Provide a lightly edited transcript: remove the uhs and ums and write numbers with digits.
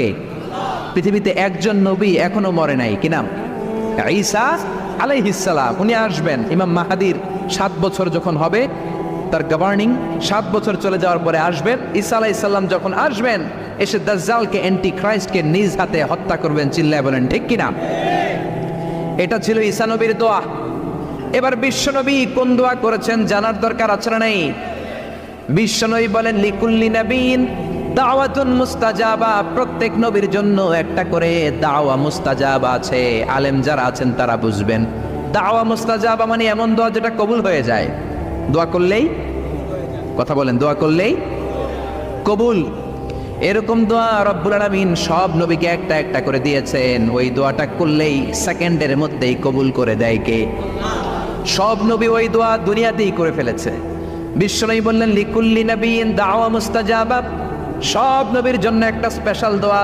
কে? পৃথিবীতে একজন নবী এখনো মরে নাই, কি নাম? ঈসা আলাইহিস সালাম। উনি আসবেন। ইমাম মাহাদির 7 বছর যখন হবে, তার গভর্নিং 7 বছর চলে যাওয়ার পরে আসবেন। ঈসা আলাইহিস সালাম যখন আসবেন, এসে দাজ্জালকে, অ্যান্টি ক্রাইস্টকে নিজ হাতে হত্যা করবেন। চিল্লায় বলেন ঠিক কি না? এটা ছিল ঈসা নবীর দোয়া। এবার বিশ্বনবী কোন দোয়া করেছেন জানার দরকার আছে না নাই? বিশ্বনবী বলেন লিকুল্লি নাবিয়িন দাওয়াতুন মুস্তাজাবা। প্রত্যেক নবীর জন্য একটা করে দাওয়া মুস্তাজাবা আছে। আলেম যারা আছেন তারা বুঝবেন। দাওয়া মুস্তাজাবা মানে এমন দোয়া যেটা কবুল হয়ে যায়। দোয়া করলেই, কথা বলেন, দোয়া করলেই কবুল। এরকম দোয়া রব্বুল আলামিন সব নবীকে একটা একটা করে দিয়েছেন। ওই দোয়াটা করলেই সেকেন্ডের মধ্যেই কবুল করে দেয় কে? সব নবী ওই দোয়া দুনিয়াতেই করে ফেলেছে। বিশ্বনবী বললেন লিকুল্লি নাবিয়িন দাওয়া মুস্তাজাবা। সব নবীর জন্য একটা স্পেশাল দোয়া।